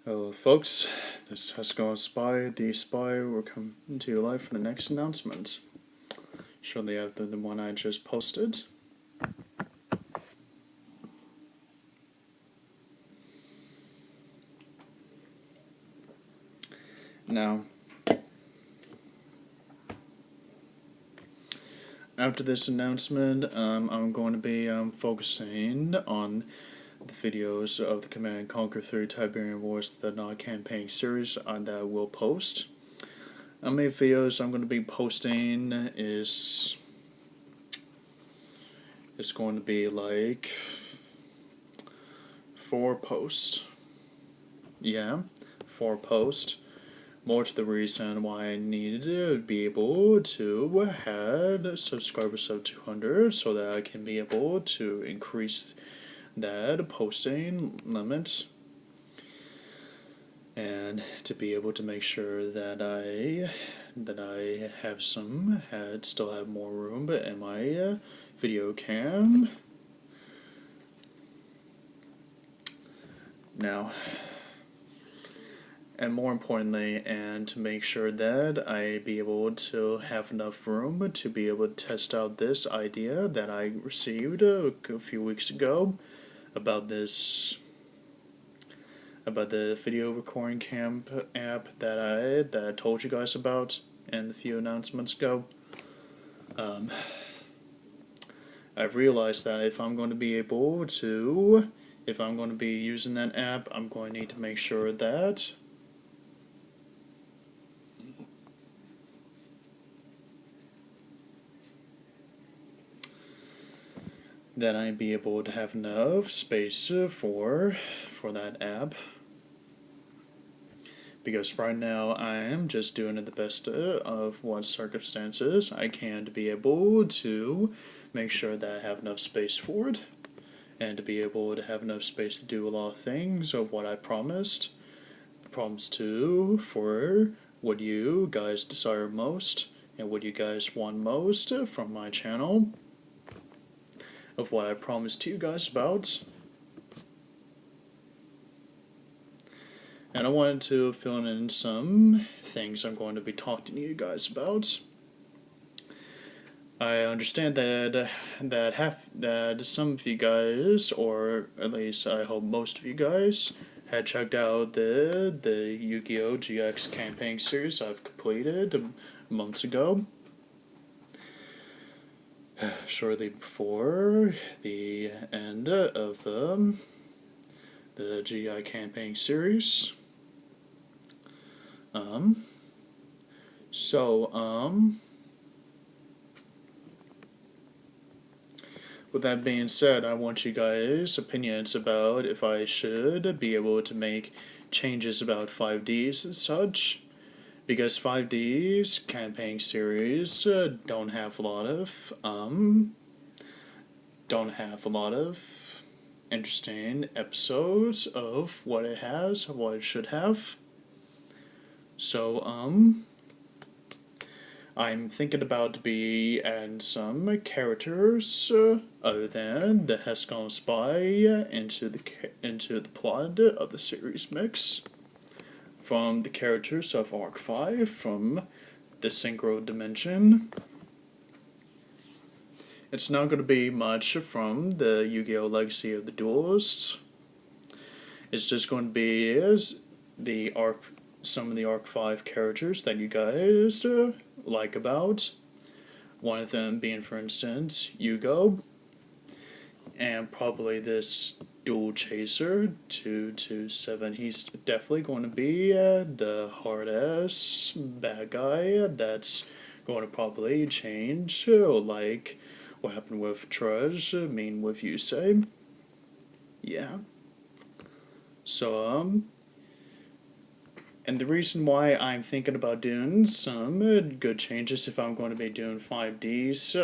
Hello folks, this is HexagonalSpy The Spy. We're coming to you live for the next announcement. Shortly after the one I just posted. Now, after this announcement, I'm going to be focusing on the videos of the Command & Conquer 3 Tiberian Wars, the campaign series that I will post. How many videos I'm going to be posting is... it's going to be like 4 posts. Yeah, 4 posts. More to the reason why I needed to be able to have subscribers of 200 so that I can be able to increase that posting limit and to be able to make sure that I have still have more room in my video cam. Now, and more importantly, and to make sure that I be able to have enough room to be able to test out this idea that I received a few weeks ago about the video recording app that I told you guys about and a few announcements ago. I realized that if I'm going to be using that app, I'm going to need to make sure that I be able to have enough space for that app. Because right now I am just doing it the best of what circumstances I can to be able to make sure that I have enough space for it, and to be able to have enough space to do a lot of things of what I promised to for what you guys desire most and what you guys want most from my channel, of what I promised to you guys about. And I wanted to fill in some things I'm going to be talking to you guys about. I understand that some of you guys, or at least I hope most of you guys, had checked out the Yugioh GX campaign series I've completed months ago, shortly before the end of the GI campaign series. With that being said, I want you guys' opinions about if I should be able to make changes about 5d's and such, because 5d's campaign series don't have a lot of interesting episodes of what it has, what it should have. So, I'm thinking about to be adding some characters other than the HexagonalSpy into the plot of the series mix, from the characters of Arc-v from the Synchro Dimension. It's not going to be much from the Yu-Gi-Oh! Legacy of the Duelists. It's just going to be some of the Arc-v characters that you guys like about. One of them being, for instance, Yugioh, and probably this Dual Chaser 227. He's definitely going to be the hard-ass bad guy that's going to probably change, like what happened with Trudge, with Yusei. Yeah. So, and the reason why I'm thinking about doing some good changes if I'm going to be doing 5d's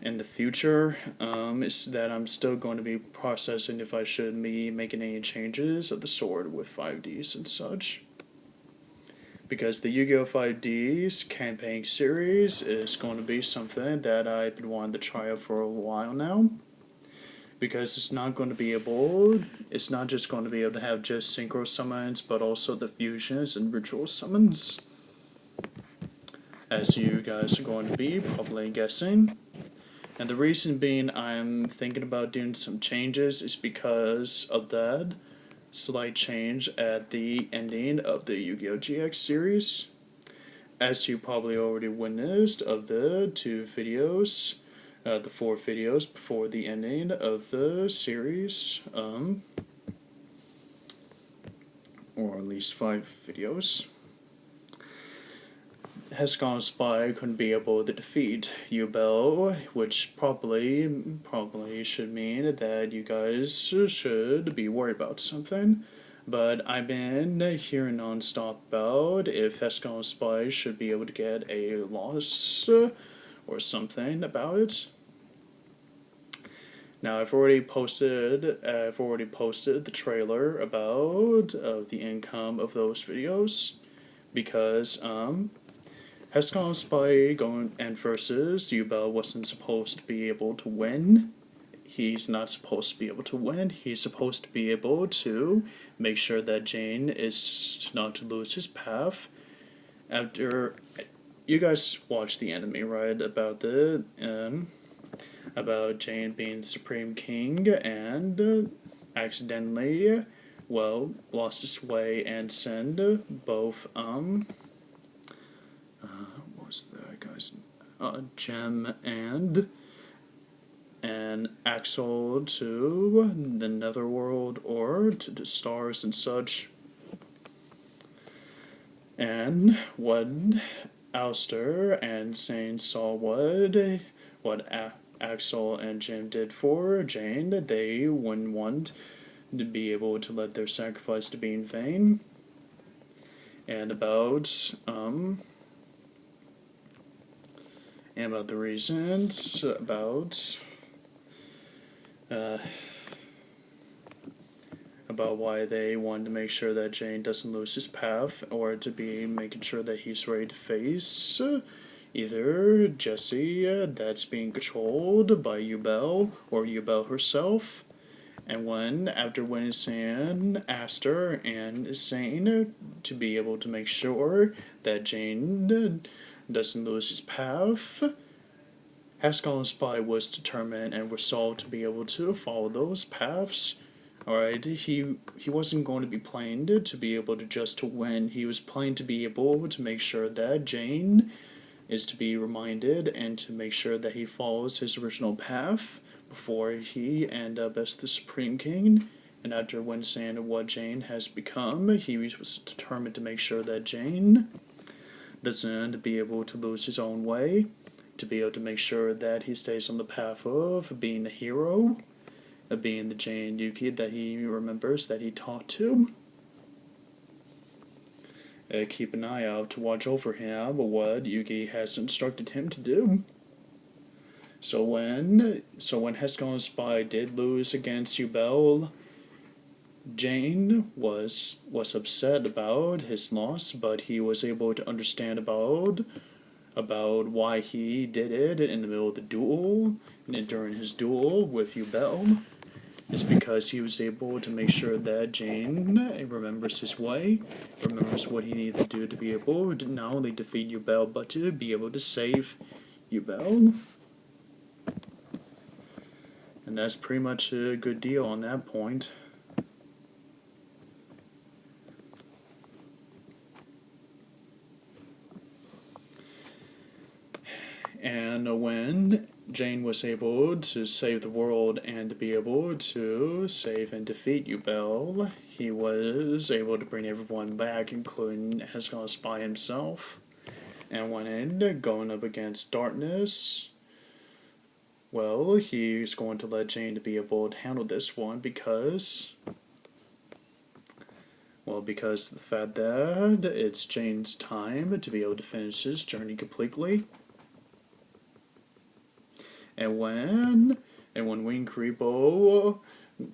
in the future is that I'm still going to be processing if I should be making any changes of the sort with 5d's and such. Because the Yu-Gi-Oh! 5d's campaign series is going to be something that I've been wanting to try out for a while now. because it's not just going to be able to have just synchro summons, but also the fusions and ritual summons, as you guys are going to be probably guessing. And the reason being I'm thinking about doing some changes is because of that slight change at the ending of the Yu-Gi-Oh! GX series. As you probably already witnessed of the 2 videos, the 4 videos before the ending of the series, or at least 5 videos, HexagonalSpy couldn't be able to defeat Yubel, which probably should mean that you guys should be worried about something. But I've been hearing non-stop about if HexagonalSpy should be able to get a loss or something about it. Now I've already posted the trailer about the income of those videos, because HexagonalSpy going and versus Yubel wasn't supposed to be able to win. He's not supposed to be able to win. He's supposed to be able to make sure that Jane is not to lose his path. After you guys watched the anime, right? About about Jane being Supreme King and accidentally, lost his way and sent both what was that guy's Gem and Axel to the Netherworld or to the stars and such. And when Alistair and Sane saw what Axel and Jim did for Jane, they wouldn't want to be able to let their sacrifice to be in vain. And about the reasons about why they wanted to make sure that Jane doesn't lose his path, or to be making sure that he's ready to face either Jessie that's being controlled by Yubel or Yubel herself. And after Sane asked her and Sane to be able to make sure that Jane doesn't lose his path, HexagonalSpy was determined and resolved to be able to follow those paths. Alright, he wasn't going to be playing to be able to just to win. He was playing to be able to make sure that Jane is to be reminded and to make sure that he follows his original path before he end up as the Supreme King. And after understanding what Jane has become, he was determined to make sure that Jane doesn't be able to lose his own way, to be able to make sure that he stays on the path of being a hero, of being the Jane Yuki that he remembers, that he taught to. Keep an eye out to watch over him, what Yuki has instructed him to do. So when HexagonalSpy did lose against Yubel, Jane was upset about his loss, but he was able to understand about why he did it in the middle of the duel, during his duel with Yubel. Is because he was able to make sure that Jane remembers his way, remembers what he needed to do to be able to not only defeat Yubel, but to be able to save Yubel. And that's pretty much a good deal on that point. And when Jane was able to save the world and to be able to save and defeat Yubel, he was able to bring everyone back, including HexagonalSpy himself. And when going up against Darkness, he's going to let Jane to be able to handle this one because of the fact that it's Jane's time to be able to finish his journey completely. And when Wing Creepo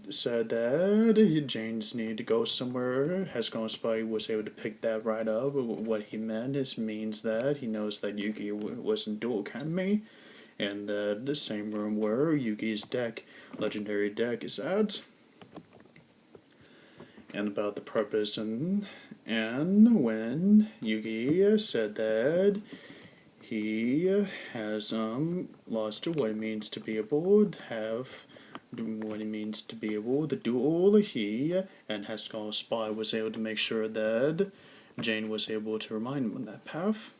said that Jane just needed to go somewhere, HexagonalSpy was able to pick that right up. What he meant means that he knows that Yugi was in Dual Academy, in the same room where Yugi's deck, legendary deck, is at. And about the purpose and when Yugi said that he has lost what it means to be able to have what it means to be able to duel, he and HexagonalSpy was able to make sure that Jane was able to remind him on that path.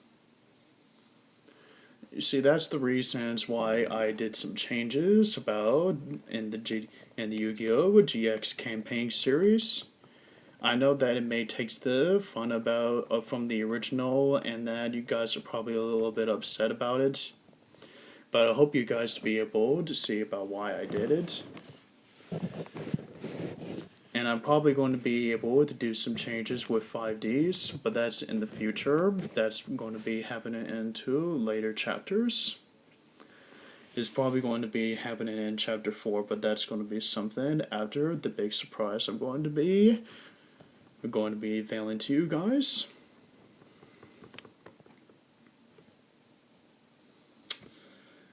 You see, that's the reasons why I did some changes about in the Yu-Gi-Oh! GX campaign series. I know that it may take the fun about from the original, and that you guys are probably a little bit upset about it. But I hope you guys to be able to see about why I did it. And I'm probably going to be able to do some changes with 5d's, but that's in the future. That's going to be happening into later chapters. It's probably going to be happening in chapter 4, but that's going to be something after the big surprise I'm going to be unveiling to you guys.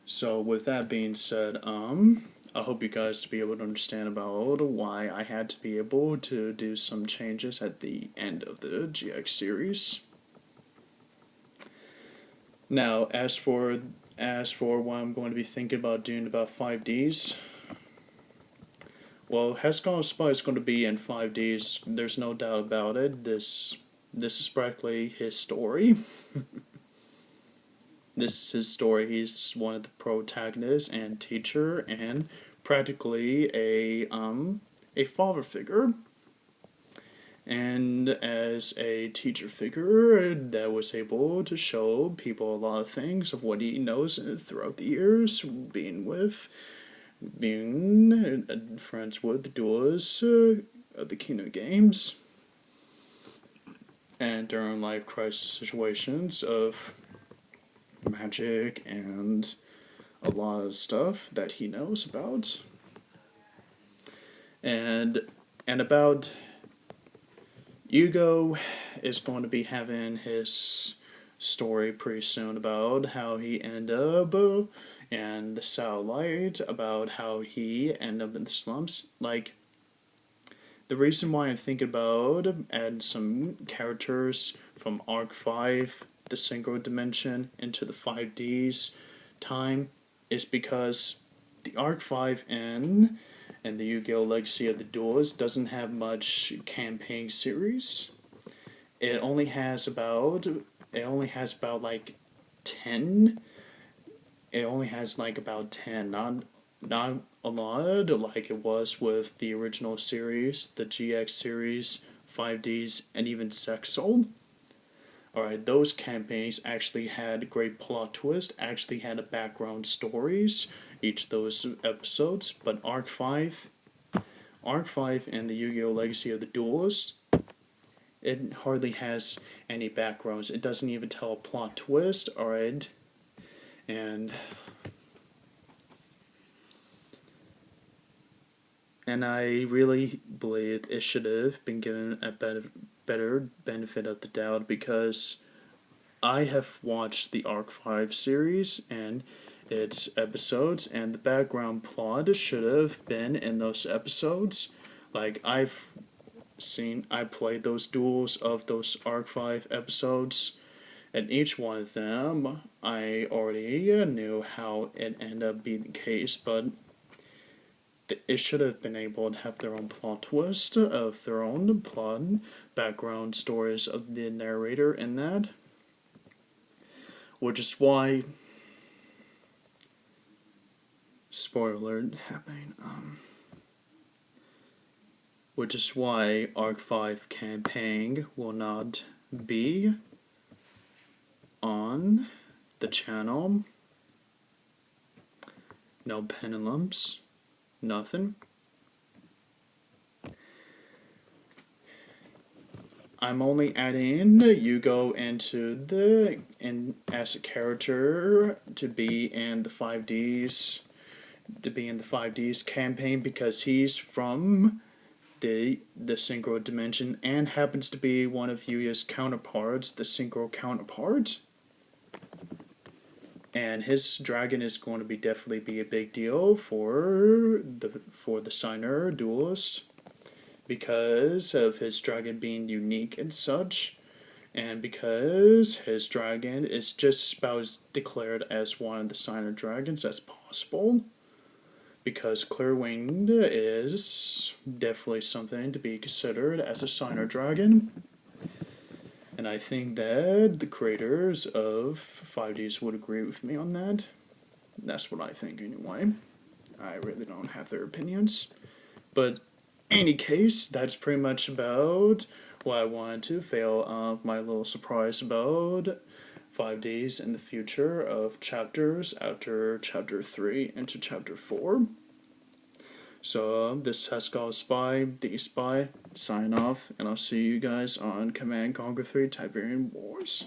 So with that being said, I hope you guys to be able to understand about why I had to be able to do some changes at the end of the GX series. Now, as for what I'm going to be thinking about doing about 5d's, well, HexagonalSpy is going to be in 5d's. There's no doubt about it. This is practically his story. This is his story. He's one of the protagonists and teacher, and practically a father figure. And as a teacher figure that was able to show people a lot of things of what he knows throughout the years, being friends with the duelists of the Kingdom Games, and during life crisis situations of magic and a lot of stuff that he knows about. And about Yugioh is going to be having his story pretty soon about how he ended up and the satellite, about how he ended up in the slums. Like, the reason why I'm thinking about adding some characters from Arc-v, the single dimension, into the 5d's time is because the Arc-v and the Yu-Gi-Oh! Legacy of the Duels doesn't have much campaign series. It only has about like 10. It only has like about 10, not a lot like it was with the original series, the GX series, 5d's, and even Sexold. Alright, those campaigns actually had great plot twist, actually had a background stories, each of those episodes, but Arc-v and the Yu-Gi-Oh! Legacy of the Duelist, it hardly has any backgrounds. It doesn't even tell a plot twist, alright? And I really believe it should have been given a better benefit of the doubt, because I have watched the Arc-v series and its episodes, and the background plot should have been in those episodes. Like, I played those duels of those Arc-v episodes, and each one of them, I already knew how it ended up being the case, but it should have been able to have their own plot twist, of their own plot, background stories of the narrator in that. Which is why, spoiler alert happening, which is why Arc-v Campagin will not be on the channel. No pendulums, nothing. I'm only adding Yugioh as a character to be in the 5d's campaign, because he's from the synchro dimension and happens to be one of Yugioh's counterparts, the synchro counterpart. and his dragon is going to be definitely be a big deal for the signer duelist, because of his dragon being unique and such, and because his dragon is just about as declared as one of the signer dragons as possible. Because Clearwinged is definitely something to be considered as a signer dragon. And I think that the creators of 5d's would agree with me on that. That's what I think anyway. I really don't have their opinions. But any case, that's pretty much about what I wanted to fail of my little surprise about 5d's in the future of chapters after chapter 3 into chapter 4. So this is HexagonalSpy The Spy, sign off, and I'll see you guys on Command Conquer 3 Tiberian Wars.